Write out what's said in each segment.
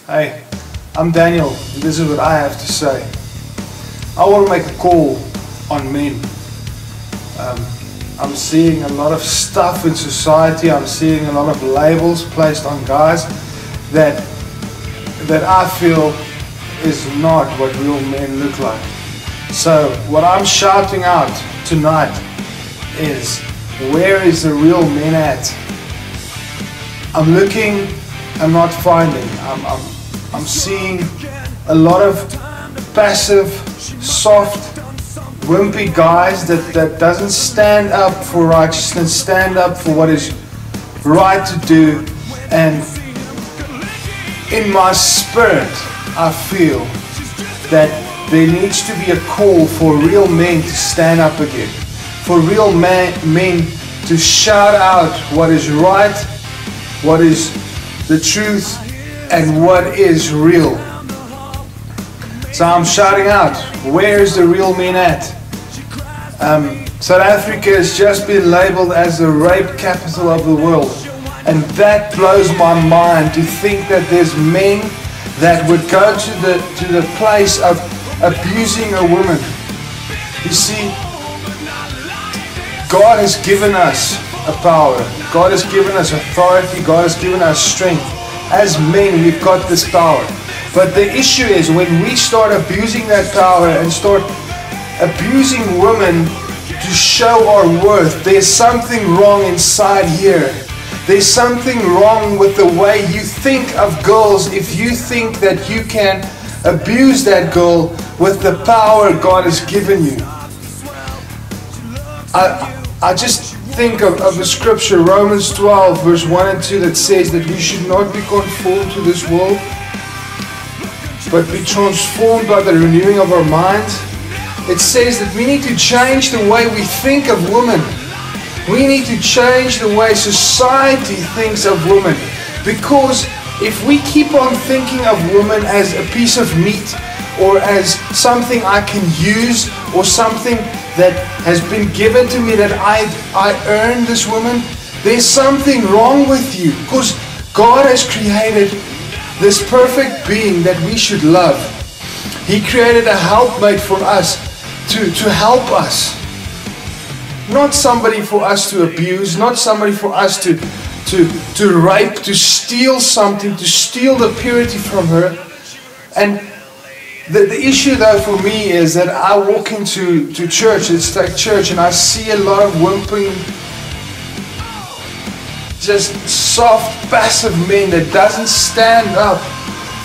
Hey, I'm Daniel, and this is what I have to say. I want to make a call on men. I'm seeing a lot of stuff in society. I'm seeing a lot of labels placed on guys that I feel is not what real men look like. So what I'm shouting out tonight is, where is the real men at? I'm looking, I'm not finding. I'm seeing a lot of passive, soft, wimpy guys that doesn't stand up for righteousness, stand up for what is right to do. And in my spirit, I feel that there needs to be a call for real men to stand up again, for real men to shout out what is right, what is the truth, and what is real. So I'm shouting out, where is the real men at? South Africa has just been labeled as the rape capital of the world, and that blows my mind to think that there's men that would go to the place of abusing a woman. You see, God has given us a power, God has given us authority, God has given us strength. As men, we've got this power. But the issue is when we start abusing that power and start abusing women to show our worth, there's something wrong inside here. There's something wrong with the way you think of girls if you think that you can abuse that girl with the power God has given you. I just think of the scripture, Romans 12 verse 1 and 2, that says that we should not be conformed to this world, but be transformed by the renewing of our minds. It says that we need to change the way we think of women. We need to change the way society thinks of women, because if we keep on thinking of women as a piece of meat, or as something I can use, or something that has been given to me, that I earned this woman, there's something wrong with you, because God has created this perfect being that we should love. He created a helpmate for us to help us, not somebody for us to abuse, not somebody for us to rape, to steal something, to steal the purity from her. And the issue though for me is that I walk into church, it's like church, and I see a lot of whimpering, just soft, passive men that doesn't stand up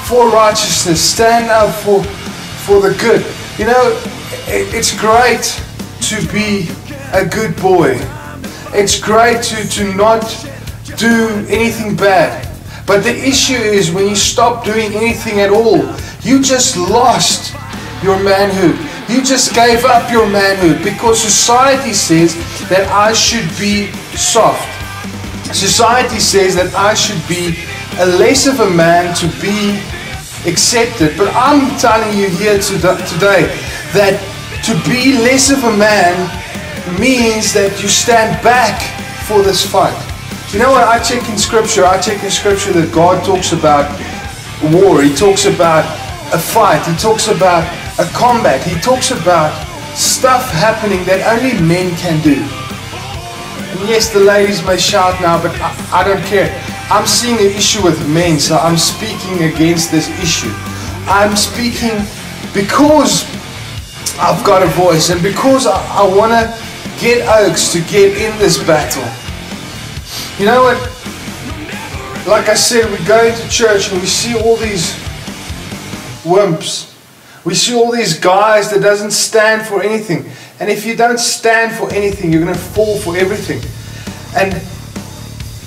for righteousness, stand up for the good. You know, it's great to be a good boy. It's great to not do anything bad. But the issue is when you stop doing anything at all, you just lost your manhood. You just gave up your manhood because society says that I should be soft. Society says that I should be a less of a man to be accepted. But I'm telling you here today that to be less of a man means that you stand back for this fight. You know what, I check in scripture that God talks about war, He talks about a fight, He talks about a combat, He talks about stuff happening that only men can do. And yes, the ladies may shout now, but I don't care. I'm seeing an issue with men, so I'm speaking against this issue. I'm speaking because I've got a voice, and because I want to get Oaks to get in this battle. You know what? Like I said, we go into church and we see all these wimps. We see all these guys that doesn't stand for anything. And if you don't stand for anything, you're going to fall for everything. And,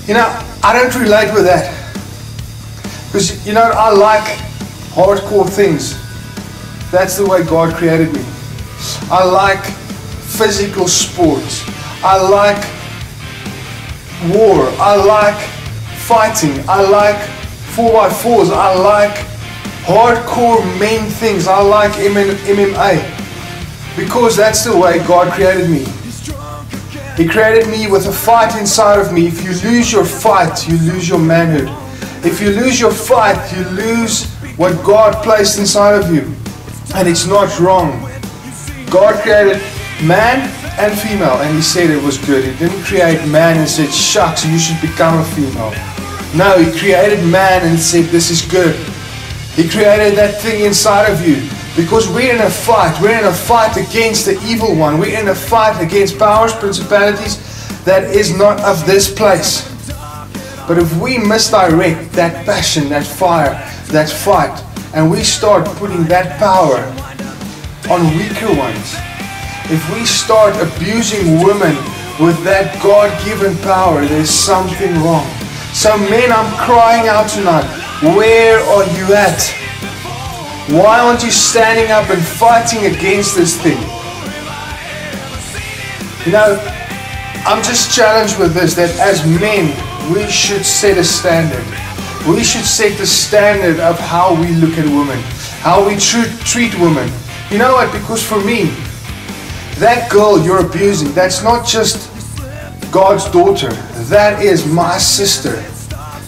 you know, I don't relate with that. Because, you know, I like hardcore things. That's the way God created me. I like physical sports. I like war. I like fighting. I like 4x4s. I like hardcore men things. I like MMA. Because that's the way God created me. He created me with a fight inside of me. If you lose your fight, you lose your manhood. If you lose your fight, you lose what God placed inside of you. And it's not wrong. God created man and female, and He said it was good. He didn't create man and said, shucks, you should become a female. No, He created man and said, this is good. He created that thing inside of you. Because we're in a fight. We're in a fight against the evil one. We're in a fight against powers, principalities that is not of this place. But if we misdirect that passion, that fire, that fight, and we start putting that power on weaker ones, if we start abusing women with that God-given power, there's something wrong. So men, I'm crying out tonight, where are you at? Why aren't you standing up and fighting against this thing? You know, I'm just challenged with this, that as men, we should set a standard. We should set the standard of how we look at women, how we treat women. You know what? Because for me, that girl you're abusing, that's not just God's daughter. That is my sister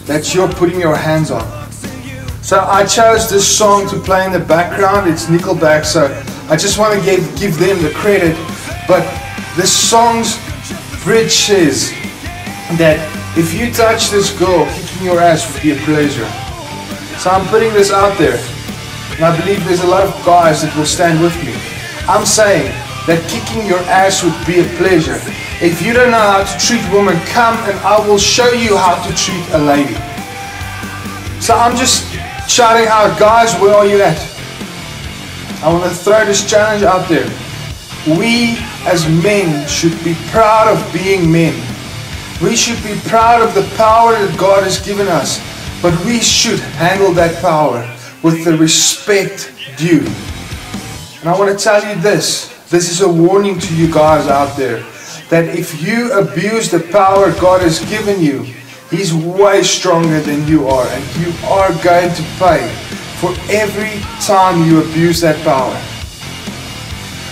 that you're putting your hands on. So I chose this song to play in the background. It's Nickelback, so I just want to give them the credit. But this song's bridge says that if you touch this girl, kicking your ass would be a pleasure. So I'm putting this out there, and I believe there's a lot of guys that will stand with me. I'm saying that kicking your ass would be a pleasure. If you don't know how to treat women, come and I will show you how to treat a lady. So I'm just shouting out, guys, where are you at? I want to throw this challenge out there. We as men should be proud of being men. We should be proud of the power that God has given us. But we should handle that power with the respect due. And I want to tell you this. This is a warning to you guys out there. That if you abuse the power God has given you, He's way stronger than you are. And you are going to pay for every time you abuse that power.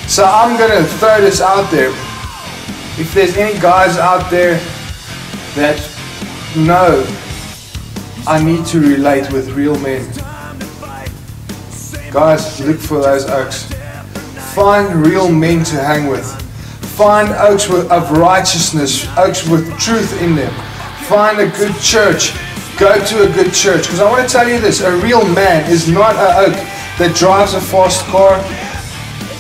So I'm going to throw this out there. If there's any guys out there that know I need to relate with real men, guys, look for those oaks. Find real men to hang with. Find oaks of righteousness, oaks with truth in them. Find a good church. Go to a good church. Because I want to tell you this, a real man is not an oak that drives a fast car,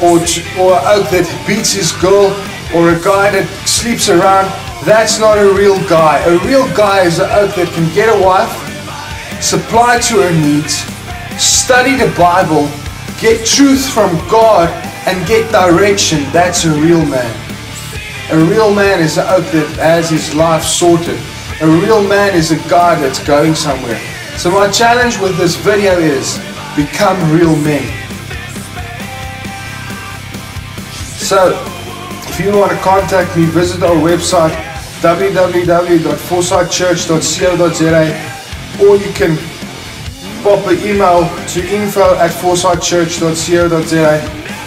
or an oak that beats his girl, or a guy that sleeps around. That's not a real guy. A real guy is an oak that can get a wife, supply to her needs, study the Bible, get truth from God, and get direction. That's a real man. A real man is an oak that has his life sorted. A real man is a guy that's going somewhere. So my challenge with this video is, become real men. So, if you want to contact me, visit our website www.foresightchurch.co.za, or you can pop an email to info@foresightchurch.co.za.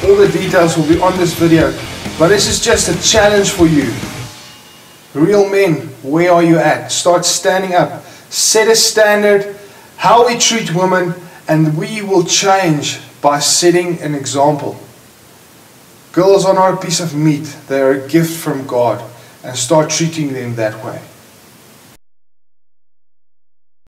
All the details will be on this video. But this is just a challenge for you. Real men, where are you at? Start standing up. Set a standard, how we treat women, and we will change by setting an example. Girls are not a piece of meat. They are a gift from God. And start treating them that way.